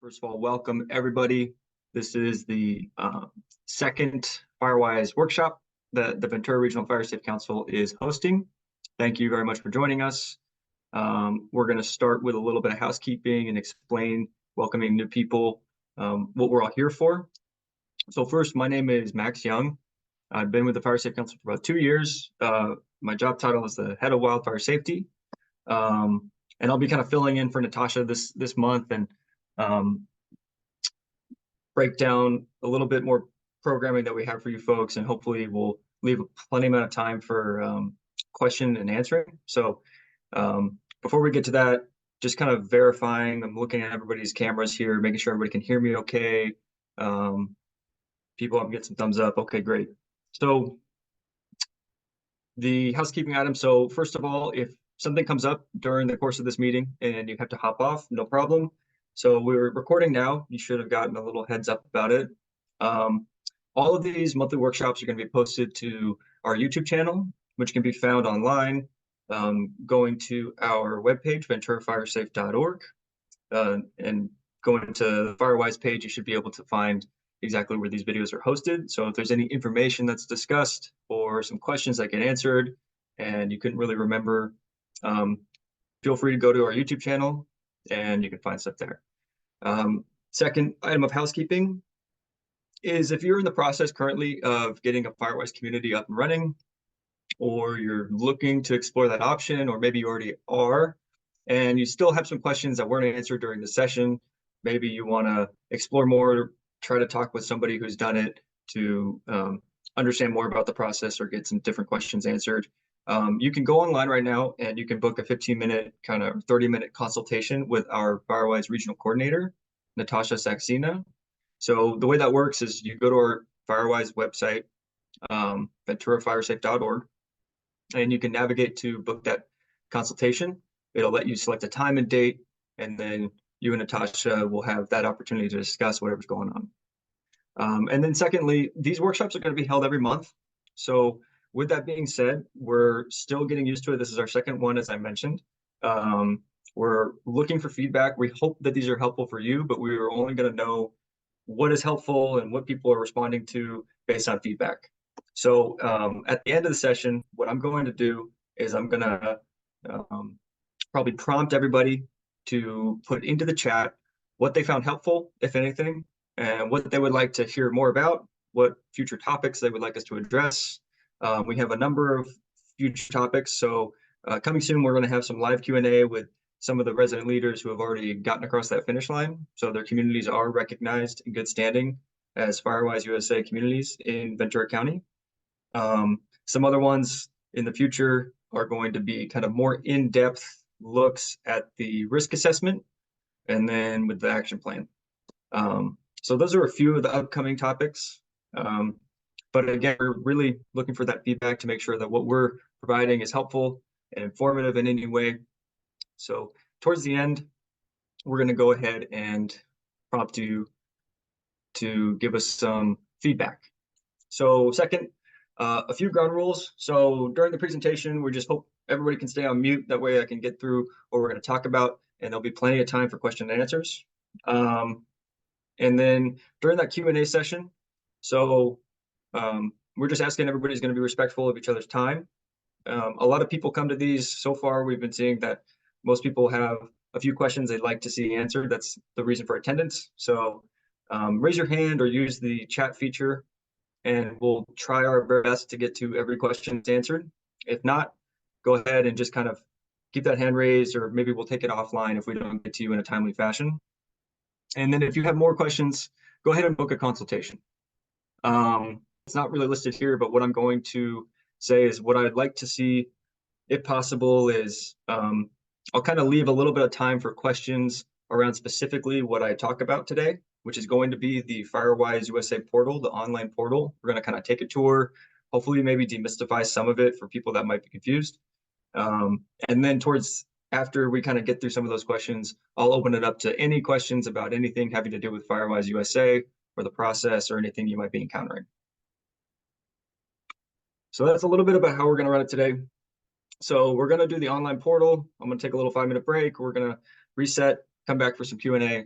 First of all, welcome everybody. This is the second Firewise workshop that the Ventura Regional Fire Safety Council is hosting. Thank you very much for joining us. We're going to start with a little bit of housekeeping and explain, welcoming new people, what we're all here for. So first, my name is Max Young. I've been with the Fire Safety Council for about 2 years. My job title is the head of wildfire safety. And I'll be kind of filling in for Natasha this month and break down a little bit more programming that we have for you folks, and hopefully we'll leave plenty amount of time for question and answering. So before we get to that, just kind of verifying, I'm looking at everybody's cameras here, making sure everybody can hear me okay. People can get some thumbs up. Okay, great. So the housekeeping item. So first of all, if something comes up during the course of this meeting and you have to hop off, no problem. So we're recording now. You should have gotten a little heads up about it. All of these monthly workshops are going to be posted to our YouTube channel, which can be found online, going to our webpage, venturafiresafe.org, and going to the Firewise page, you should be able to find exactly where these videos are hosted. So if there's any information that's discussed or some questions that get answered and you couldn't really remember, feel free to go to our YouTube channel and you can find stuff there. Second item of housekeeping is if you're in the process currently of getting a Firewise community up and running, or you're looking to explore that option, or maybe you already are, and you still have some questions that weren't answered during the session, maybe you want to explore more, try to talk with somebody who's done it to understand more about the process or get some different questions answered. You can go online right now and you can book a 15-minute, kind of 30-minute consultation with our Firewise Regional Coordinator, Natasha Saxena. So the way that works is you go to our Firewise website, venturafiresafe.org, and you can navigate to book that consultation. It'll let you select a time and date, and then you and Natasha will have that opportunity to discuss whatever's going on. And then secondly, these workshops are going to be held every month. So with that being said, we're still getting used to it. This is our second one, as I mentioned. We're looking for feedback. We hope that these are helpful for you, but we are only going to know what is helpful and what people are responding to based on feedback. So at the end of the session, what I'm going to do is I'm going to probably prompt everybody to put into the chat what they found helpful, if anything, and what they would like to hear more about, what future topics they would like us to address. We have a number of future topics. So coming soon, we're going to have some live Q&A with some of the resident leaders who have already gotten across that finish line. So their communities are recognized in good standing as Firewise USA communities in Ventura County. Some other ones in the future are going to be kind of more in-depth looks at the risk assessment and then with the action plan. So those are a few of the upcoming topics. But again, we're really looking for that feedback to make sure that what we're providing is helpful and informative in any way. So towards the end, we're going to go ahead and prompt you to give us some feedback. So second, a few ground rules. So during the presentation, we just hope everybody can stay on mute. That way I can get through what we're going to talk about, and there'll be plenty of time for question and answers. And then during that Q&A session, so we're just asking everybody's going to be respectful of each other's time. A lot of people come to these. So far, we've been seeing that most people have a few questions they'd like to see answered. That's the reason for attendance. So raise your hand or use the chat feature, and we'll try our very best to get to every question answered. If not, go ahead and just kind of keep that hand raised, or maybe we'll take it offline if we don't get to you in a timely fashion. And then if you have more questions, go ahead and book a consultation. It's not really listed here, but what I'm going to say is what I'd like to see, if possible, is I'll kind of leave a little bit of time for questions around specifically what I talk about today, which is going to be the Firewise USA portal, the online portal. We're going to kind of take a tour, hopefully maybe demystify some of it for people that might be confused. And then after we kind of get through some of those questions, I'll open it up to any questions about anything having to do with Firewise USA or the process or anything you might be encountering. So that's a little bit about how we're going to run it today. So we're going to do the online portal. I'm going to take a little 5-minute break. We're going to reset, come back for some Q&A,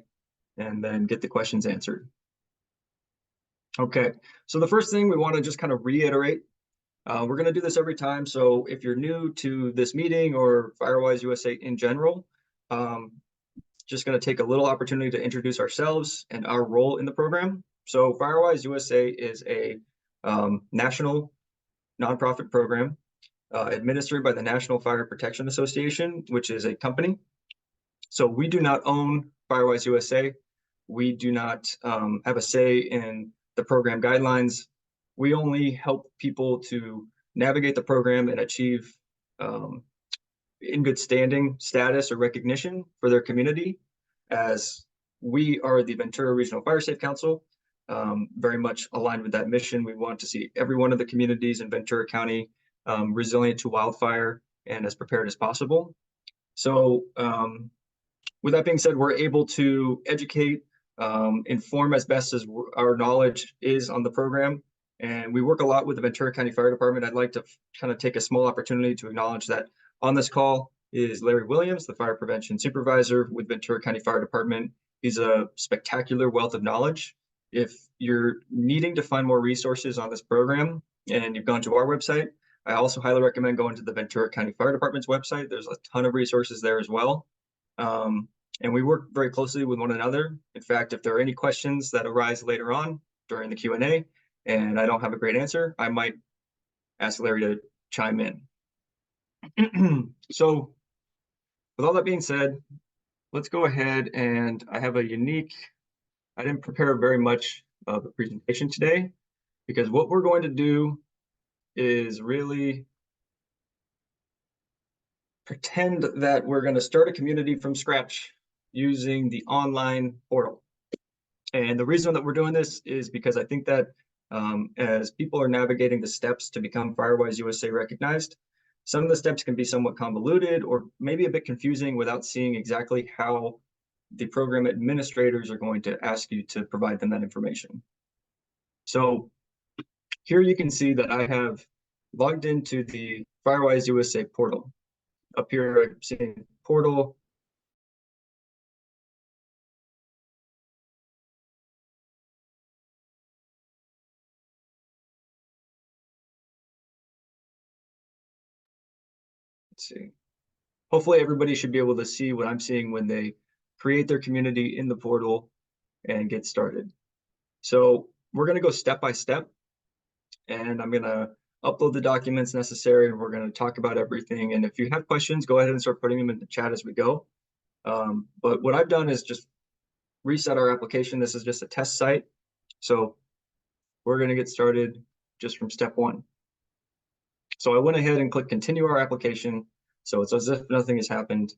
and then get the questions answered. Okay, so the first thing we want to just kind of reiterate, we're going to do this every time. So if you're new to this meeting or Firewise USA in general, just going to take a little opportunity to introduce ourselves and our role in the program. So Firewise USA is a national nonprofit program administered by the National Fire Protection Association, which is a company. So we do not own Firewise USA. We do not have a say in the program guidelines. We only help people to navigate the program and achieve in good standing status or recognition for their community, as we are the Ventura Regional Fire Safe Council, very much aligned with that mission. We want to see every one of the communities in Ventura County resilient to wildfire and as prepared as possible. So with that being said, we're able to educate, inform as best as our knowledge is on the program. And we work a lot with the Ventura County Fire Department. I'd like to kind of take a small opportunity to acknowledge that on this call is Larry Williams, the Fire Prevention Supervisor with Ventura County Fire Department. He's a spectacular wealth of knowledge. If you're needing to find more resources on this program and you've gone to our website, I also highly recommend going to the Ventura County Fire Department's website. There's a ton of resources there as well. And we work very closely with one another. In fact, if there are any questions that arise later on during the Q&A and I don't have a great answer, I might ask Larry to chime in. So with all that being said, let's go ahead, and I have a unique, I didn't prepare very much of a presentation today, because what we're going to do is really pretend that we're going to start a community from scratch using the online portal. And the reason that we're doing this is because I think that as people are navigating the steps to become Firewise USA recognized, some of the steps can be somewhat convoluted or maybe a bit confusing without seeing exactly how the program administrators are going to ask you to provide them that information. So here you can see that I have logged into the Firewise USA portal. Up here, I'm seeing portal. Let's see. Hopefully everybody should be able to see what I'm seeing when they create their community in the portal and get started. So we're going to go step by step, and I'm going to upload the documents necessary, and we're going to talk about everything. And if you have questions, go ahead and start putting them in the chat as we go. But what I've done is just reset our application. This is just a test site. So we're going to get started just from step one. So I went ahead and clicked continue our application. So it's as if nothing has happened.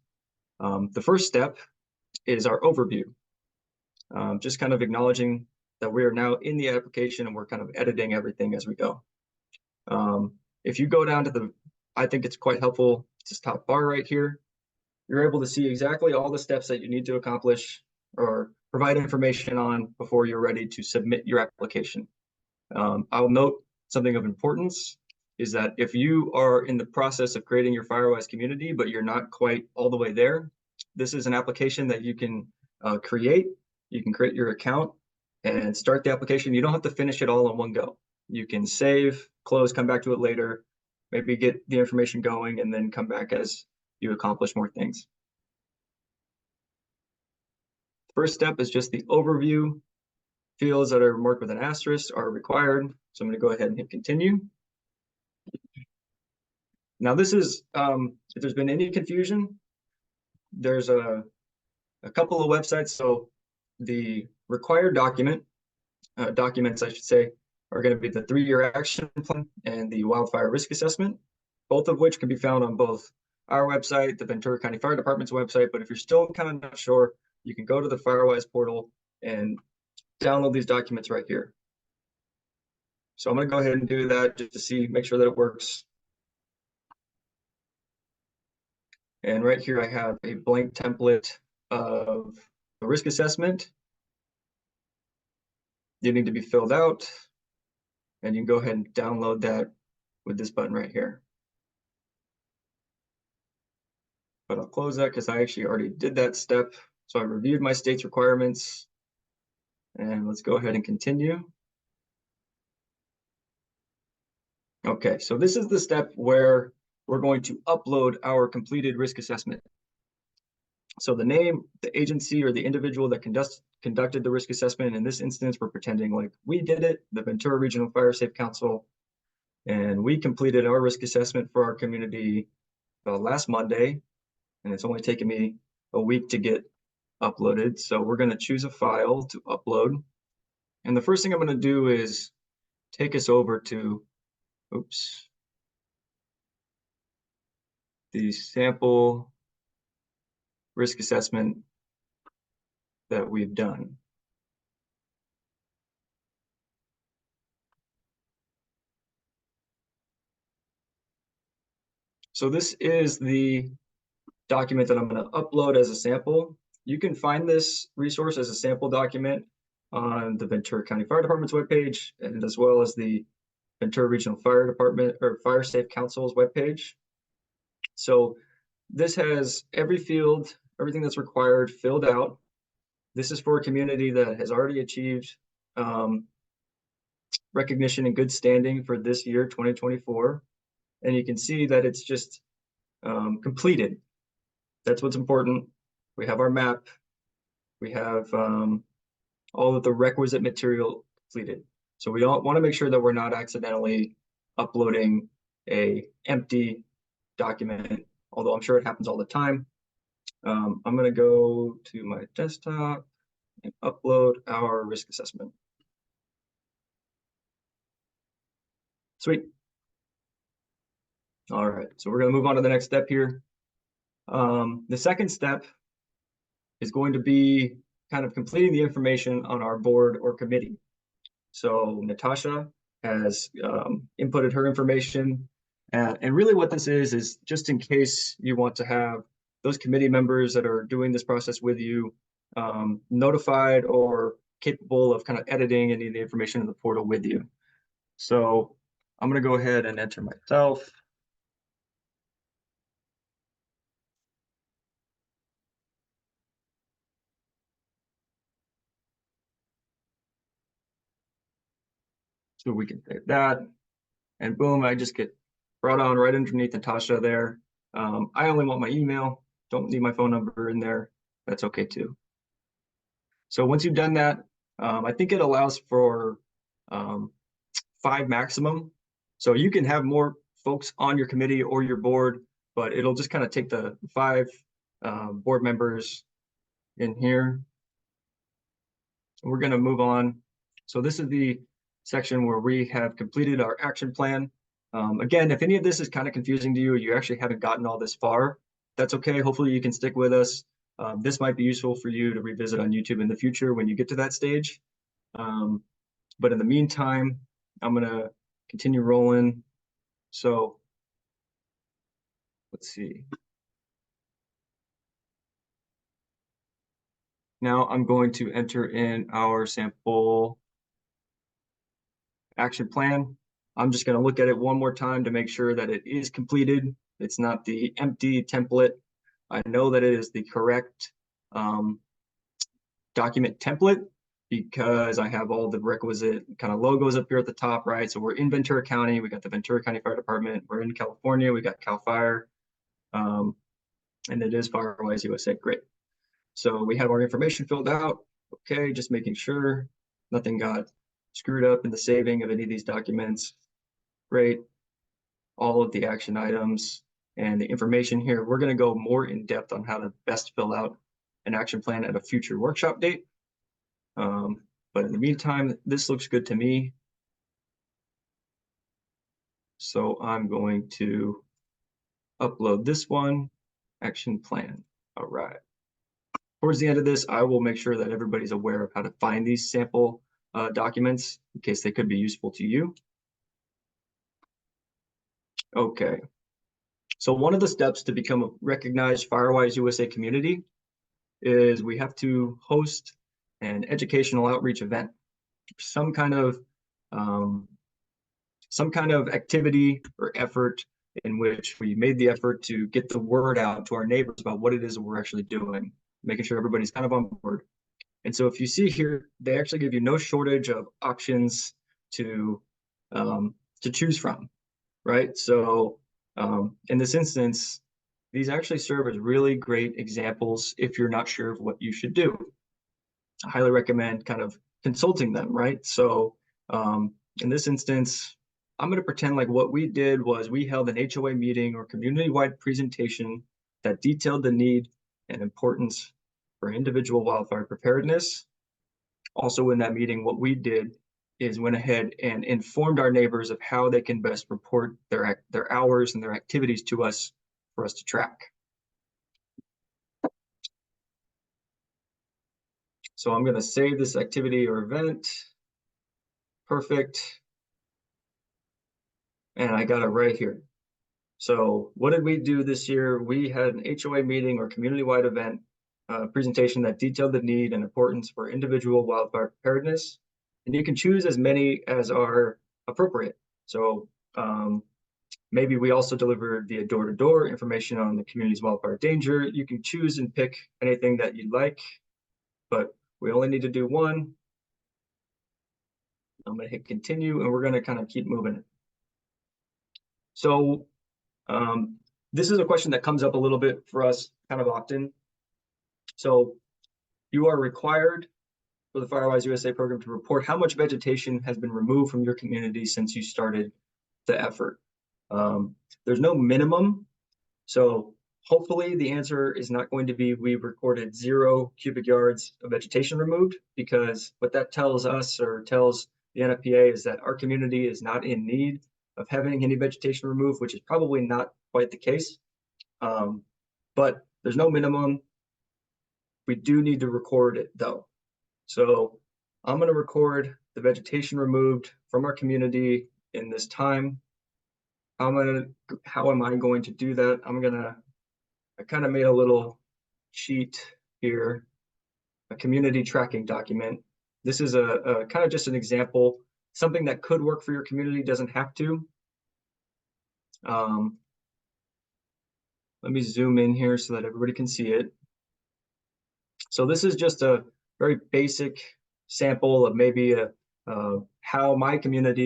The first step is our overview. Just kind of acknowledging that we are now in the application and we're kind of editing everything as we go. If you go down to the, I think it's quite helpful, this top bar right here, you're able to see exactly all the steps that you need to accomplish or provide information on before you're ready to submit your application. I'll note something of importance is that if you are in the process of creating your Firewise community, but you're not quite all the way there, this is an application that you can create. You can create your account and start the application. You don't have to finish it all in one go. You can save, close, come back to it later, maybe get the information going, and then come back as you accomplish more things. First step is just the overview. Fields that are marked with an asterisk are required. So I'm going to go ahead and hit continue. Now this is, if there's been any confusion, there's a couple of websites. So the required documents, I should say, are going to be the 3-year action plan and the wildfire risk assessment, both of which can be found on both our website, the Ventura County Fire Department's website. But if you're still kind of not sure, you can go to the Firewise portal and download these documents right here. So I'm going to go ahead and do that just to see, make sure that it works. And right here, I have a blank template of the risk assessment. You need to be filled out, and you can go ahead and download that with this button right here. But I'll close that because I actually already did that step So I reviewed my state's requirements, and let's go ahead and continue. Okay, so this is the step where we're going to upload our completed risk assessment. So the name, the agency, or the individual that conducted the risk assessment, in this instance, we're pretending like we did it, the Ventura Regional Fire Safe Council, and we completed our risk assessment for our community last Monday, and it's only taken me a week to get uploaded. So we're going to choose a file to upload. And the first thing I'm going to do is take us over to, the sample risk assessment that we've done. So this is the document that I'm going to upload as a sample. You can find this resource as a sample document on the Ventura County Fire Department's webpage, and as well as the Ventura Regional Fire Department or Fire Safe Council's webpage. So this has every field, everything that's required filled out. This is for a community that has already achieved recognition and good standing for this year, 2024. And you can see that it's just completed. That's what's important. We have our map. We have all of the requisite material completed. So we don't want to make sure that we're not accidentally uploading a empty document, although I'm sure it happens all the time. I'm going to go to my desktop and upload our risk assessment. Sweet. All right, so we're going to move on to the next step here. The second step is going to be kind of completing the information on our board or committee. So Natasha has inputted her information. And really what this is just in case you want to have those committee members that are doing this process with you notified or capable of kind of editing any of the information in the portal with you. So I'm going to go ahead and enter myself. So we can save that. And boom, I just get brought on right underneath Natasha there. I only want my email, don't need my phone number in there. That's okay too. So once you've done that, I think it allows for 5 maximum. So you can have more folks on your committee or your board, but it'll just kind of take the 5 board members in here. So we're going to move on. So this is the section where we have completed our action plan. Again, if any of this is kind of confusing to you, or you actually haven't gotten all this far, that's okay. Hopefully you can stick with us. This might be useful for you to revisit on YouTube in the future when you get to that stage. But in the meantime, I'm going to continue rolling. So let's see. Now I'm going to enter in our sample action plan. I'm just going to look at it one more time to make sure that it is completed. It's not the empty template. I know that it is the correct document template because I have all the requisite kind of logos up here at the top, right? So we're in Ventura County. We got the Ventura County Fire Department. We're in California. We got Cal Fire. And it is Firewise USA. Great. So we have our information filled out. Okay, just making sure nothing got screwed up in the saving of any of these documents. Great. All of the action items and the information here. We're going to go more in depth on how to best fill out an action plan at a future workshop date. But in the meantime, this looks good to me. So I'm going to upload this one, action plan. All right. Towards the end of this, I will make sure that everybody's aware of how to find these sample documents in case they could be useful to you. Okay. So one of the steps to become a recognized Firewise USA community is we have to host an educational outreach event, some kind of activity or effort in which we made the effort to get the word out to our neighbors about what it is that we're actually doing. making sure everybody's kind of on board. And so if you see here, they actually give you no shortage of options to choose from, right? So in this instance, these actually serve as really great examples if you're not sure of what you should do. I highly recommend kind of consulting them, right? So in this instance, I'm going to pretend like what we did was we held an HOA meeting or community-wide presentation that detailed the need and importance for individual wildfire preparedness. Also in that meeting, what we did is went ahead and informed our neighbors of how they can best report their hours and their activities to us for us to track. So I'm going to save this activity or event. Perfect. And I got it right here. So what did we do this year? We had an HOA meeting or community-wide event presentation that detailed the need and importance for individual wildfire preparedness. And you can choose as many as are appropriate. So maybe we also delivered via door-to-door information on the community's wildfire danger. You can choose and pick anything that you'd like, but we only need to do one. I'm going to hit continue, and we're going to kind of keep moving it. So this is a question that comes up a little bit for us kind of often. So you are required for the Firewise USA program to report how much vegetation has been removed from your community since you started the effort. There's no minimum. So hopefully the answer is not going to be we recorded 0 cubic yards of vegetation removed, because what that tells us or tells the NFPA is that our community is not in need of having any vegetation removed, which is probably not quite the case. But there's no minimum. We do need to record it though. So I'm going to record the vegetation removed from our community in this time. How am I going to do that? I kind of made a little sheet here, a community tracking document. This is a kind of just an example, something that could work for your community, doesn't have to. Let me zoom in here so that everybody can see it. So this is just a very basic sample of maybe how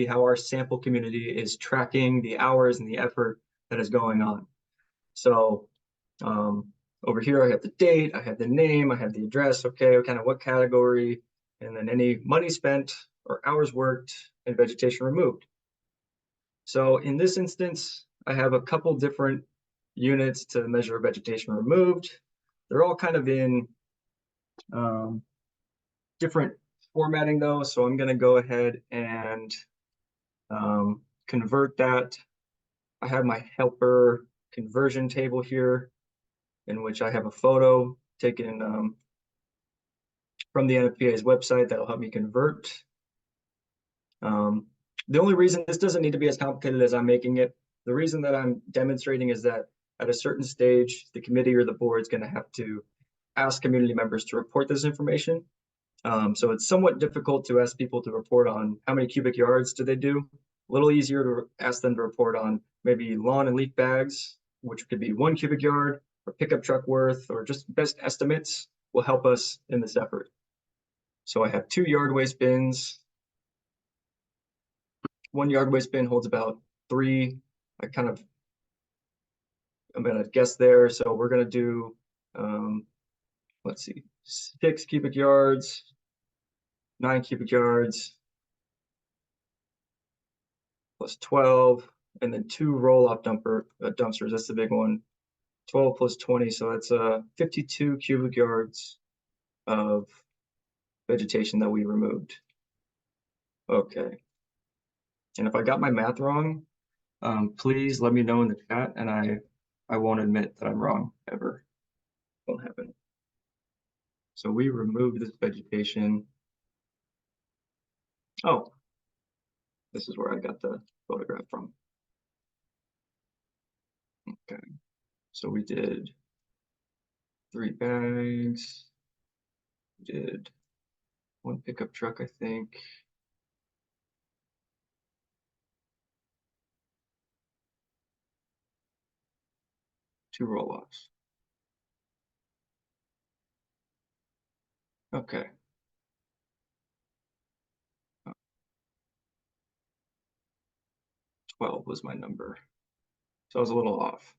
our sample community is tracking the hours and the effort that is going on. So over here, I have the date, I have the name, I have the address, okay, kind of what category, and then any money spent or hours worked and vegetation removed. So in this instance, I have a couple different units to measure vegetation removed. They're all kind of in different formatting though, so I'm going to go ahead and convert that. I have my helper conversion table here, in which I have a photo taken from the NFPA's website that'll help me convert. The only reason this doesn't need to be as complicated as I'm making it, the reason that I'm demonstrating is that at a certain stage, the committee or the board is going to have to ask community members to report this information. So it's somewhat difficult to ask people to report on how many cubic yards do they do. A little easier to ask them to report on maybe lawn and leaf bags, which could be 1 cubic yard, or pickup truck worth, or just best estimates will help us in this effort. So I have 2 yard waste bins. 1 yard waste bin holds about 3. I'm gonna guess there. So we're gonna do, let's see, 6 cubic yards, 9 cubic yards, plus 12, and then 2 roll-off dumpsters. That's the big one. 12 plus 20, so that's 52 cubic yards of vegetation that we removed. Okay. And if I got my math wrong, please let me know in the chat, and I won't admit that I'm wrong ever. Won't happen. So we removed this vegetation. Oh, this is where I got the photograph from. Okay, so we did 3 bags. We did 1 pickup truck, I think. Two roll-offs. Okay. 12 was my number. So I was a little off.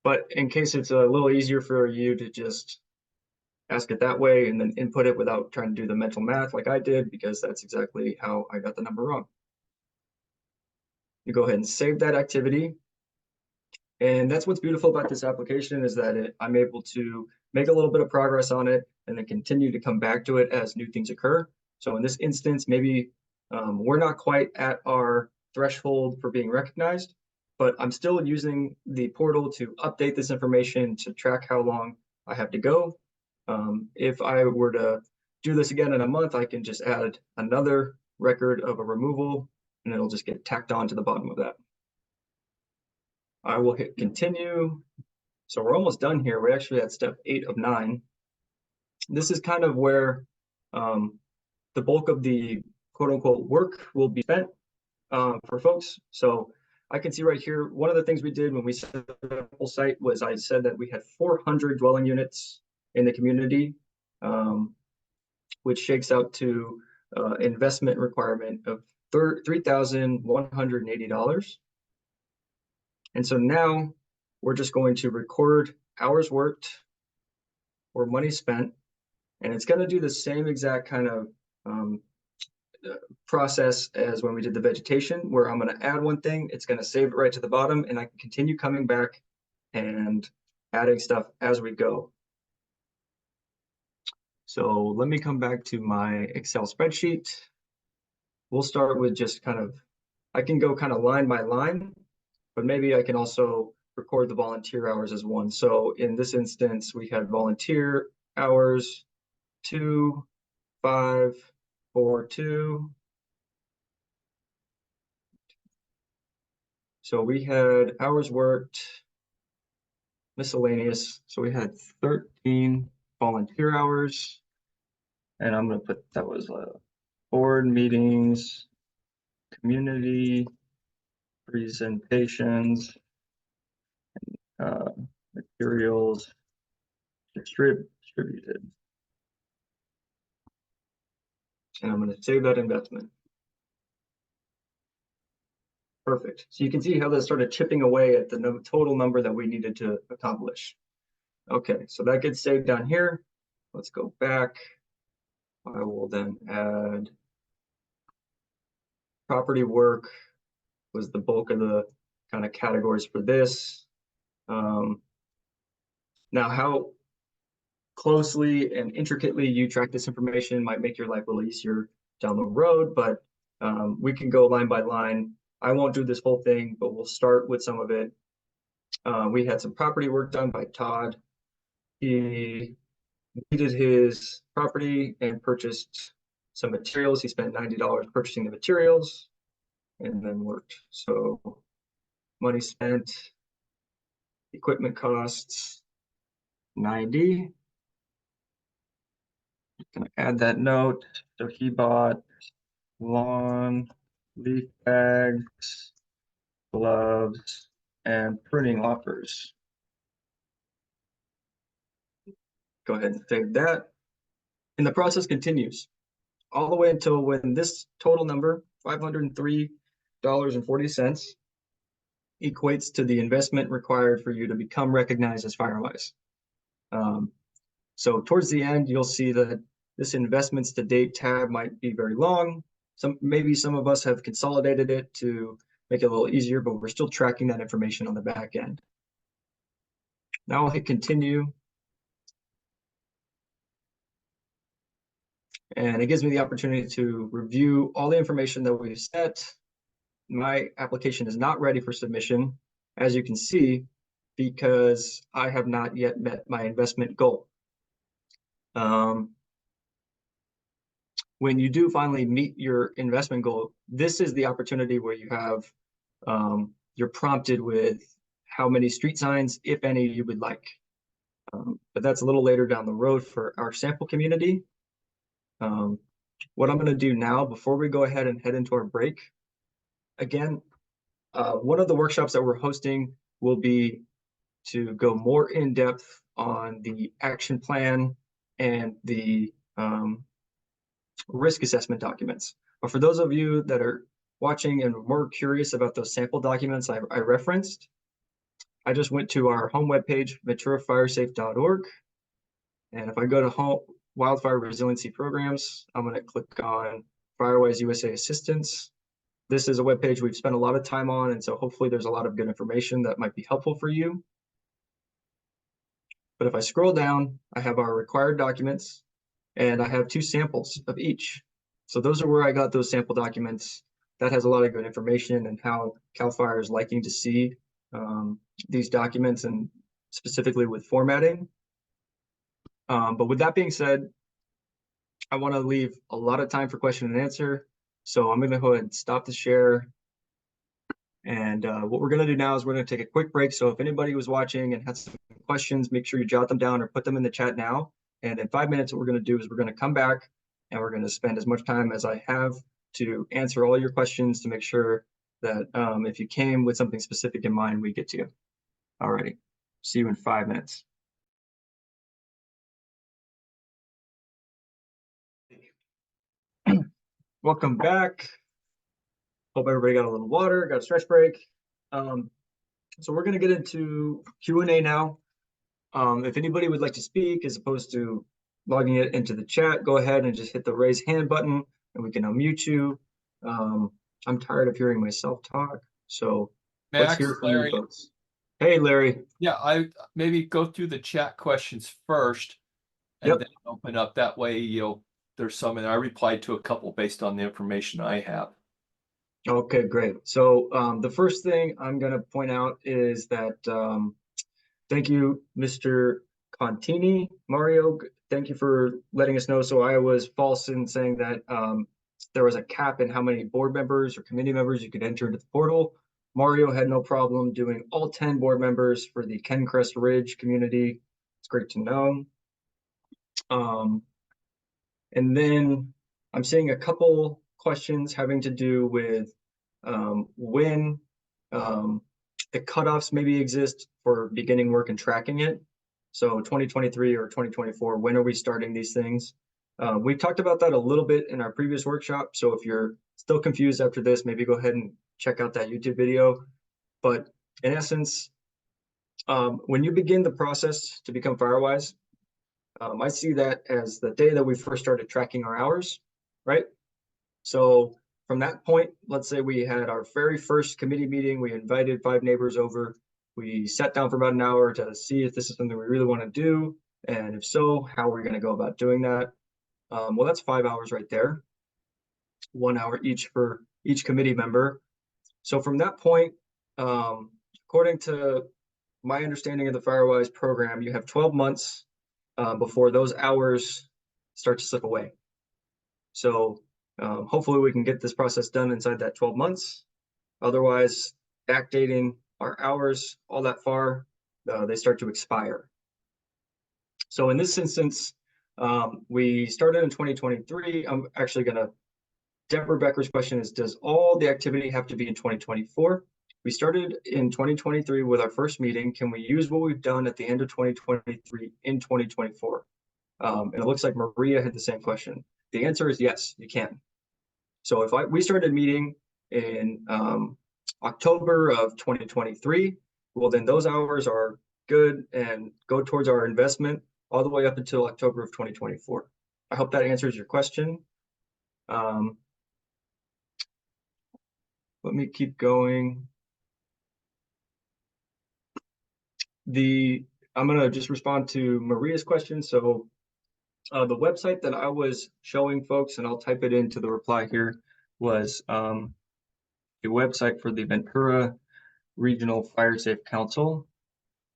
But in case it's a little easier for you to just ask it that way and then input it without trying to do the mental math like I did, because that's exactly how I got the number wrong. You go ahead and save that activity. And that's what's beautiful about this application, is that I'm able to make a little bit of progress on it and then continue to come back to it as new things occur. So in this instance, maybe we're not quite at our threshold for being recognized, but I'm still using the portal to update this information to track how long I have to go. If I were to do this again in a month, I can just add another record of a removal and it'll just get tacked on to the bottom of that. I will hit continue. So we're almost done here. We're actually at step 8 of 9. This is kind of where the bulk of the quote unquote work will be spent for folks. So I can see right here, one of the things we did when we set up the whole site was I said that we had 400 dwelling units in the community, which shakes out to investment requirement of $3,180. And so now we're just going to record hours worked or money spent, and it's going to do the same exact kind of process as when we did the vegetation, where I'm going to add one thing, it's going to save it right to the bottom, and I can continue coming back and adding stuff as we go. So let me come back to my Excel spreadsheet. We'll start with just I can go kind of line by line, but maybe I can also record the volunteer hours as one. So in this instance, we had volunteer hours 2, 5, 4, 2. So we had hours worked, miscellaneous. So we had 13 volunteer hours. And I'm going to put that was board meetings, community presentations, materials distributed. And I'm going to save that investment. Perfect. So you can see how that started chipping away at the total number that we needed to accomplish. Okay, so that gets saved down here. Let's go back. I will then add property work was the bulk of the kind of categories for this. Now, how closely and intricately you track this information might make your life a little easier down the road, but we can go line by line. I won't do this whole thing, but we'll start with some of it. We had some property work done by Todd. He needed his property and purchased some materials. He spent $90 purchasing the materials and then worked. So money spent, equipment costs, 90. Gonna add that note. So he bought lawn, leaf bags, gloves, and pruning loppers. Go ahead and save that. And the process continues all the way until when this total number, $503.40, equates to the investment required for you to become recognized as Firewise. So towards the end, you'll see that this investments to date tab might be very long. Maybe some of us have consolidated it to make it a little easier, but we're still tracking that information on the back end. Now I'll hit continue. And it gives me the opportunity to review all the information that we've set. My application is not ready for submission, as you can see, because I have not yet met my investment goal. When you do finally meet your investment goal, this is the opportunity where you have, you're prompted with how many street signs, if any, you would like. But that's a little later down the road for our sample community. What I'm going to do now, before we go ahead and head into our break, again, one of the workshops that we're hosting will be to go more in depth on the action plan and the risk assessment documents. But for those of you that are watching and more curious about those sample documents I referenced, I just went to our home webpage, venturafiresafe.org. And if I go to home, Wildfire Resiliency Programs, I'm going to click on Firewise USA Assistance. This is a webpage we've spent a lot of time on, and so hopefully there's a lot of good information that might be helpful for you. But if I scroll down, I have our required documents, and I have 2 samples of each. So those are where I got those sample documents. That has a lot of good information and how CAL FIRE is liking to see these documents, and specifically with formatting. But with that being said, I want to leave a lot of time for question and answer. So I'm going to go ahead and stop the share. And what we're going to do now is we're going to take a quick break. So if anybody was watching and had some questions, make sure you jot them down or put them in the chat now. And in 5 minutes, what we're going to do is we're going to come back and we're going to spend as much time as I have to answer all your questions to make sure that if you came with something specific in mind, we get to you. Alrighty, see you in 5 minutes. Welcome back. Hope everybody got a little water, got a stretch break. So we're going to get into Q&A now. If anybody would like to speak, as opposed to logging it into the chat, go ahead and just hit the raise hand button and we can unmute you. I'm tired of hearing myself talk, so let's hear from you folks. Hey, Larry. Yeah, I maybe go through the chat questions first and then open up. That way, there's some, and I replied to a couple based on the information I have. Okay, great. So the first thing I'm going to point out is that thank you, Mr. Contini. Mario, thank you for letting us know. So I was false in saying that there was a cap in how many board members or committee members you could enter into the portal. Mario had no problem doing all 10 board members for the Kencrest Ridge community. It's great to know. And then I'm seeing a couple questions having to do with when the cutoffs maybe exist for beginning work and tracking it. So 2023 or 2024, when are we starting these things? We talked about that a little bit in our previous workshop. So if you're still confused after this, maybe go ahead and check out that YouTube video. But in essence, when you begin the process to become Firewise, I see that as the day that we first started tracking our hours, right? So from that point, let's say we had our very first committee meeting, we invited 5 neighbors over, we sat down for about an hour to see if this is something we really want to do, and if so, how we're going to go about doing that. Well, that's 5 hours right there, 1 hour each for each committee member. So from that point, according to my understanding of the Firewise program, you have 12 months before those hours start to slip away. So hopefully we can get this process done inside that 12 months. Otherwise, backdating our hours all that far, they start to expire. So in this instance, we started in 2023. I'm actually going to, Deborah Becker's question is, does all the activity have to be in 2024? We started in 2023 with our first meeting. Can we use what we've done at the end of 2023 in 2024? And it looks like Maria had the same question. The answer is yes, you can. So if we started meeting in October of 2023, well, then those hours are good and go towards our investment all the way up until October of 2024. I hope that answers your question. Let me keep going. I'm going to just respond to Maria's question. So the website that I was showing folks, and I'll type it into the reply here, was a website for the Ventura Regional Fire Safe Council.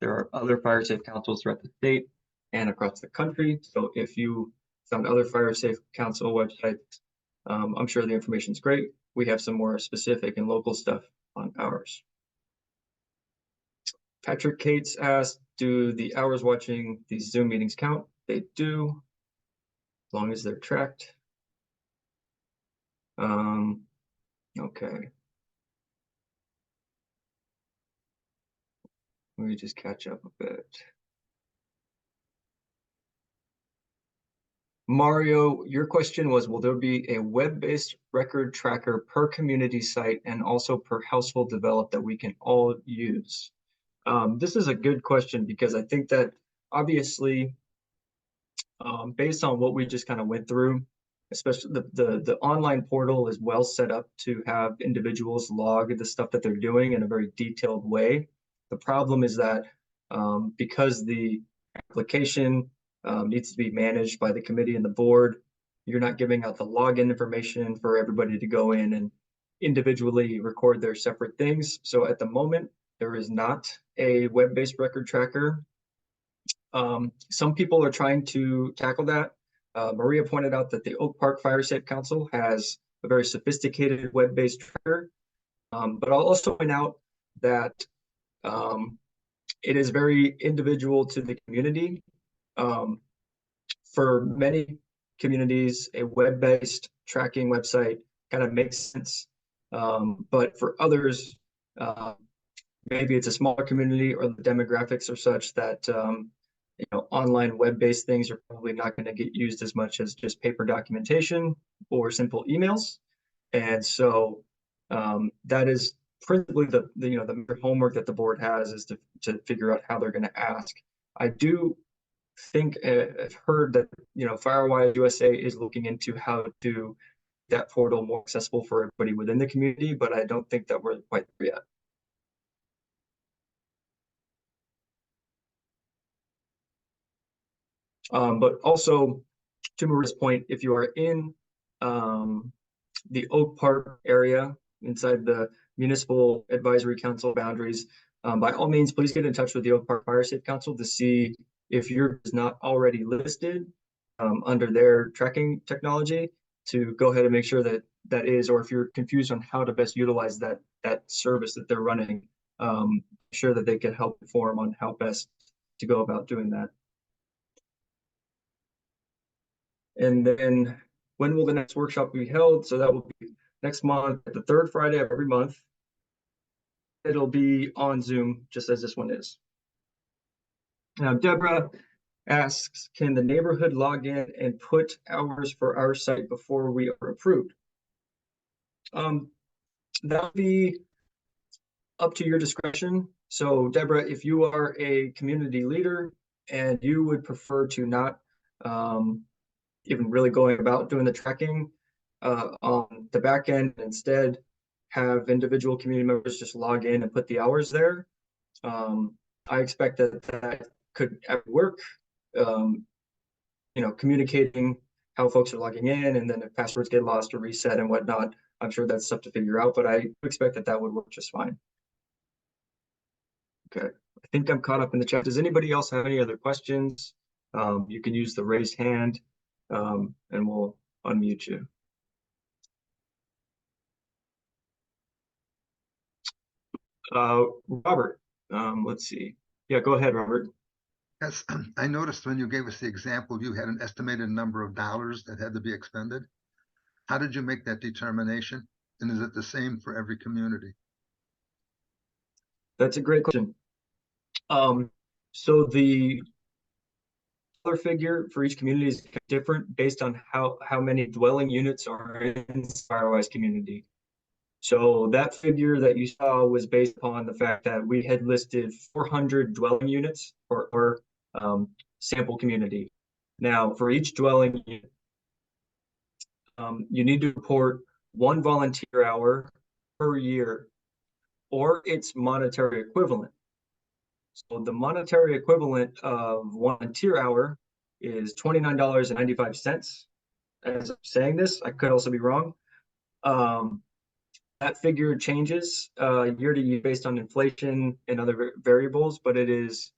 There are other fire safe councils throughout the state and across the country. So if you found other fire safe council websites, I'm sure the information is great. We have some more specific and local stuff on ours. Patrick Cates asked, do the hours watching these Zoom meetings count? They do, as long as they're tracked. Okay. Let me just catch up a bit. Mario, your question was, will there be a web-based record tracker per community site and also per household developed that we can all use? This is a good question because I think that obviously, based on what we just kind of went through, especially the online portal is well set up to have individuals log the stuff that they're doing in a very detailed way. The problem is that because the application needs to be managed by the committee and the board, you're not giving out the login information for everybody to go in and individually record their separate things. So at the moment, there is not a web-based record tracker. Some people are trying to tackle that. Maria pointed out that the Oak Park Fire Safe Council has a very sophisticated web-based tracker. But I'll also point out that it is very individual to the community. For many communities, a web-based tracking website kind of makes sense. But for others, maybe it's a smaller community or the demographics are such that online web-based things are probably not going to get used as much as just paper documentation or simple emails. And so that is principally the homework that the board has is to figure out how they're going to ask. I do think I've heard that Firewise USA is looking into how to that portal more accessible for everybody within the community, but I don't think that we're quite there yet. But also, to Maria's point, if you are in the Oak Park area inside the Municipal Advisory Council boundaries, by all means, please get in touch with the Oak Park Fire Safe Council to see if yours is not already listed under their tracking technology, to go ahead and make sure that that is, or if you're confused on how to best utilize that service that they're running, sure that they can help inform on how best to go about doing that. And then when will the next workshop be held? So that will be next month, the third Friday of every month. It'll be on Zoom, just as this one is. Now, Deborah asks, can the neighborhood log in and put hours for our site before we are approved? That'll be up to your discretion. So, Deborah, if you are a community leader and you would prefer to not even really going about doing the tracking on the back end, instead have individual community members just log in and put the hours there, I expect that could work. Communicating how folks are logging in, and then if passwords get lost or reset and whatnot, I'm sure that's stuff to figure out, but I expect that would work just fine. Okay, I think I'm caught up in the chat. Does anybody else have any other questions? You can use the raised hand and we'll unmute you. Robert, let's see. Yeah, go ahead, Robert. Yes, I noticed when you gave us the example, you had an estimated number of dollars that had to be expended. How did you make that determination? And is it the same for every community? That's a great question. So the dollar figure for each community is different based on how many dwelling units are in the Firewise community. So that figure that you saw was based upon the fact that we had listed 400 dwelling units for our sample community. Now, for each dwelling unit, you need to report 1 volunteer hour per year or its monetary equivalent. So the monetary equivalent of 1 volunteer hour is $29.95. As I'm saying this, I could also be wrong. That figure changes year to year based on inflation and other variables, but it is.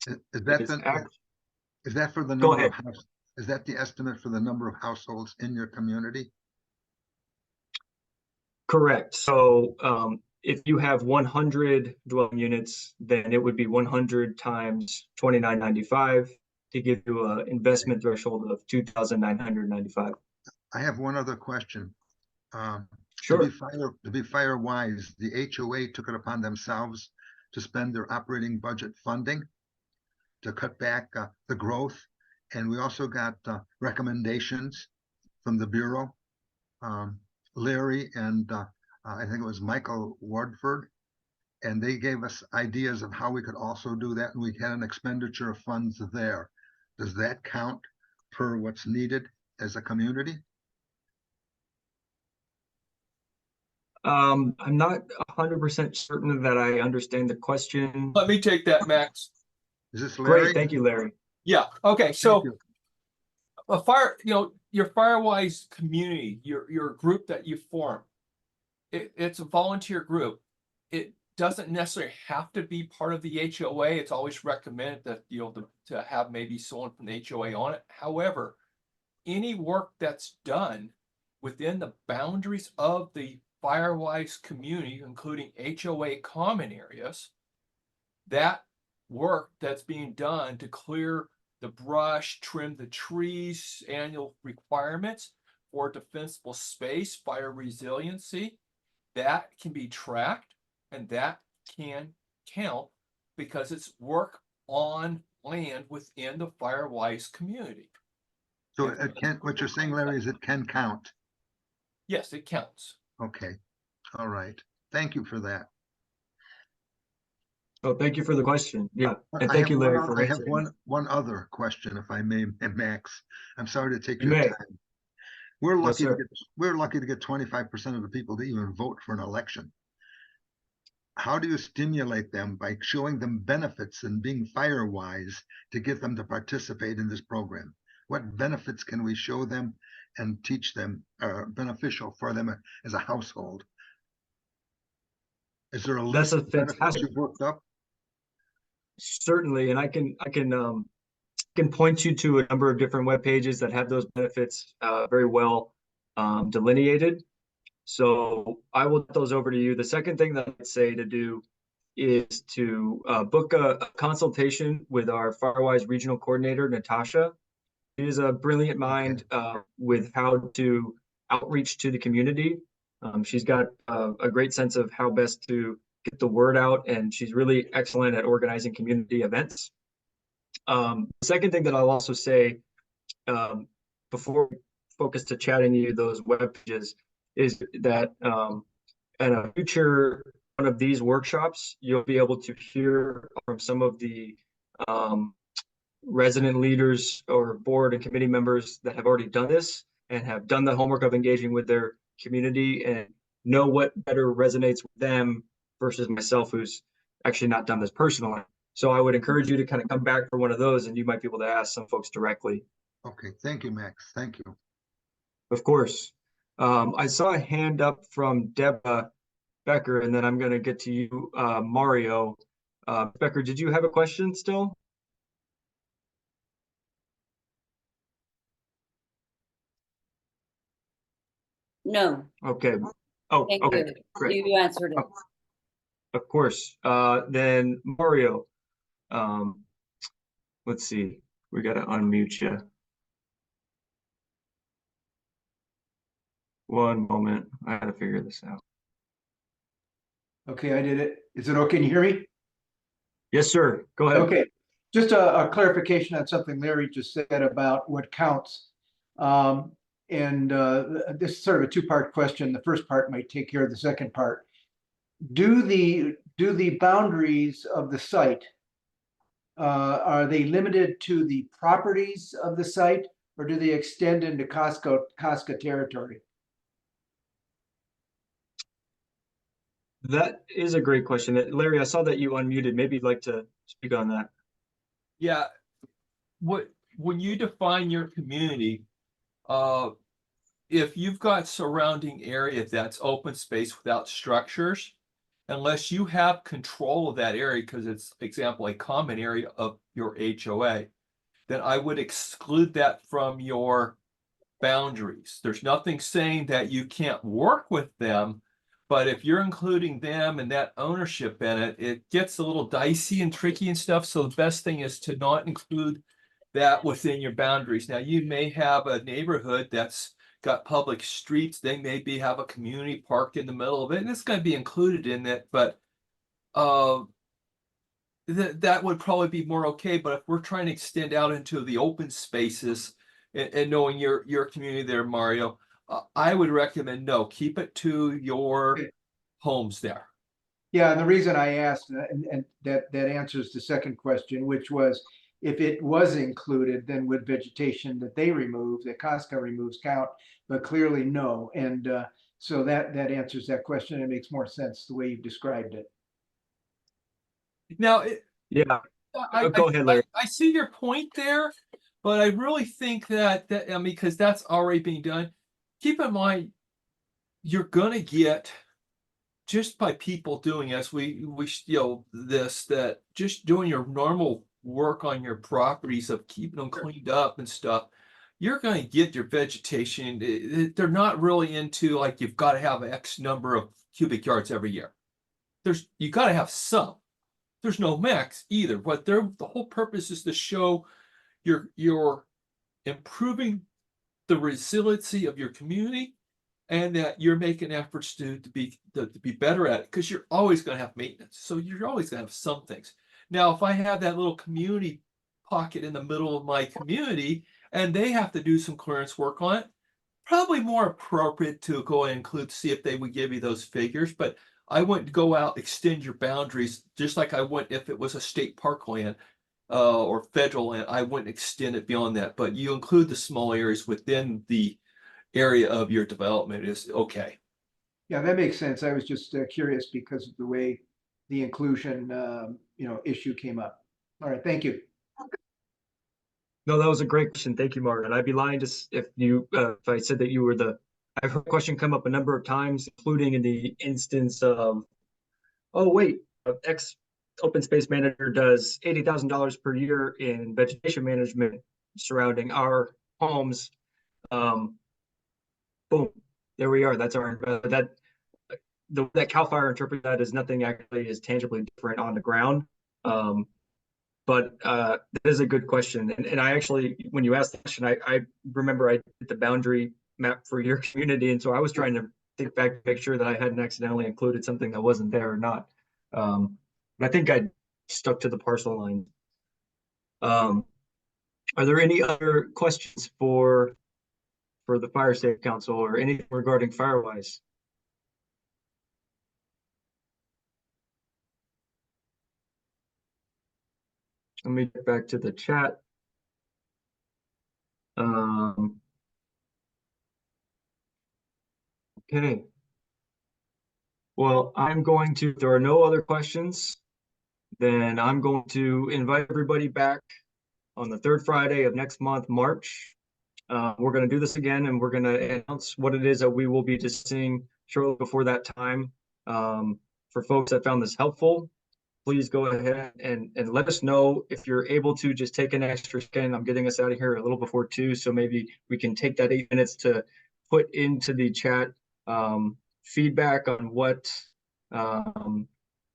Is that for the number of households? Is that the estimate for the number of households in your community? Correct. So if you have 100 dwelling units, then it would be 100 times $29.95 to give you an investment threshold of $2,995. I have one other question. Sure. To be Firewise, the HOA took it upon themselves to spend their operating budget funding to cut back the growth And we also got recommendations from the Bureau. Larry and I think it was Michael Wardford, and they gave us ideas of how we could also do that, and we had an expenditure of funds there. Does that count per what's needed as a community? I'm not 100% certain that I understand the question. Let me take that, Max. Is this Larry? Great, thank you, Larry. Yeah, okay, so you. a your Firewise community, your group that you form, it's a volunteer group. It doesn't necessarily have to be part of the HOA. It's always recommended that to have maybe someone from the HOA on it. However, any work that's done within the boundaries of the Firewise community, including HOA common areas, that work that's being done to clear the brush, trim the trees, annual requirements for defensible space, fire resiliency, that can be tracked and that can count because it's work on land within the Firewise community. So it can, what you're saying, Larry, is it can count? Yes, it counts. Okay, all right. Thank you for that. Oh, thank you for the question. Yeah, and I thank have you, Larry, one- for I have answering. one other question, if I may, Max. I'm sorry to take You your may. time. We're Yes, lucky to sir. get 25% of the people to even vote for an election. How do you stimulate them by showing them benefits and being Firewise to get them to participate in this program? What benefits can we show them and teach them are beneficial for them as a household? Is there a That's list a of benefits fantastic, you've worked up? certainly, and I can point you to a number of different web pages that have those benefits very well delineated. So I will get those over to you. The second thing that I'd say to do is to book a consultation with our Firewise regional coordinator, Natasha. She is a brilliant mind with how to outreach to the community. She's got a great sense of how best to get the word out, and she's really excellent at organizing community events. The second thing that I'll also say before we focus to chatting you those web pages is that at a future one of these workshops, you'll be able to hear from some of the resident leaders or board and committee members that have already done this and have done the homework of engaging with their community and know what better resonates with them versus myself, who's actually not done this personally. So I would encourage you to kind of come back for one of those, and you might be able to ask some folks directly. Okay, thank you, Max. Thank you. Of course. I saw a hand up from Deborah Becker, and then I'm going to get to you, Mario. Becker, did you have a question still? No, Okay. Oh, thank okay, you. great. You answered it. Of course. Then Mario, let's see. We got to unmute you. One moment. I got to figure this out. Okay, I did it. Is it okay? Can you hear me? Yes, sir. Go ahead. Okay, just a clarification on something Larry just said about what counts. This is sort of a two-part question. The first part might take care of the second part. Do the boundaries of the site, are they limited to the properties of the site, or do they extend into Casca territory? That is a great question. Larry, I saw that you unmuted. Maybe you'd like to speak on that. Yeah, when you define your community, if you've got surrounding area that's open space without structures, unless you have control of that area, because it's, example, a common area of your HOA, then I would exclude that from your boundaries. There's nothing saying that you can't work with them, but if you're including them and that ownership in it, it gets a little dicey and tricky and stuff. So the best thing is to not include that within your boundaries. Now, you may have a neighborhood that's got public streets. They maybe have a community park in the middle of it, and it's going to be included in it. But that would probably be more okay, but if we're trying to extend out into the open spaces and knowing your community there, Mario, I would recommend no, keep it to your Okay. homes there. Yeah, and the reason I asked, and that answers the second question, which was, if it was included, then would vegetation that they remove, that Costco removes, count? But clearly no, and so that answers that question. It makes more sense the way you've described it. Now, Yeah, go ahead, Larry. I see your point there, but I really think that I mean, because that's already being done. Keep in mind, you're gonna get, just by people doing as we this, that just doing your normal work on your properties of keeping them cleaned up and stuff, you're going to get your vegetation. They're not really into like you've got to have X number of cubic yards every year. You got to have some. There's no max either, but the whole purpose is to show you're improving the resiliency of your community, and that you're making efforts to be better at it, because you're always going to have maintenance. So you're always going to have some things. Now, if I have that little community pocket in the middle of my community and they have to do some clearance work on it, probably more appropriate to go and include, see if they would give you those figures. But I wouldn't go out, extend your boundaries, just like I would if it was a state park land or federal land. I wouldn't extend it beyond that. But you include the small areas within the area of your development is okay. Yeah, that makes sense. I was just curious because of the way the inclusion, issue came up. All right, thank you. No, that was a great question. Thank you, Martin. I'd be lying if I said that you were I've heard the question come up a number of times, including in the instance of, oh wait, X open space manager does $80,000 per year in vegetation management surrounding our homes. Boom, there we are. That's that CAL FIRE interprets that as nothing actually is tangibly different on the ground. But that is a good question. And I actually, when you asked the question, I remember I did the boundary map for your community. And so I was trying to think back to make sure that I hadn't accidentally included something that wasn't there or not. But I think I stuck to the parcel line. Are there any other questions for the Fire Safe Council or anything regarding Firewise? Let me get back to the chat. Okay. Well, if there are no other questions, then I'm going to invite everybody back on the third Friday of next month, March. We're going to do this again, and we're going to announce what it is that we will be discussing shortly before that time. For folks that found this helpful, please go ahead and let us know if you're able to just take an extra second. I'm getting us out of here a little before 2, so maybe we can take that 8 minutes to put into the chat feedback on what you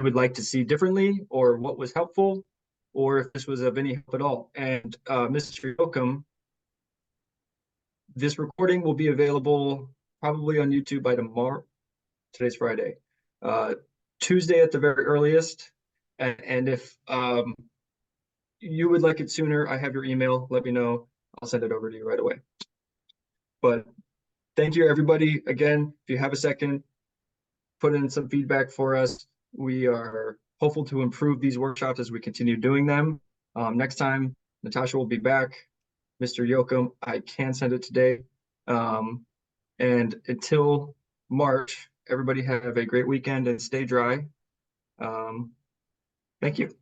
would like to see differently, or what was helpful, or if this was of any help at all. And Mr. Yoakum, this recording will be available probably on YouTube by tomorrow. Today's Friday. Tuesday at the very earliest. And if you would like it sooner, I have your email. Let me know. I'll send it over to you right away. But thank you, everybody. Again, if you have a second, put in some feedback for us. We are hopeful to improve these workshops as we continue doing them. Next time, Natasha will be back. Mr. Yoakum, I can send it today. And until March, everybody have a great weekend and stay dry. Thank you.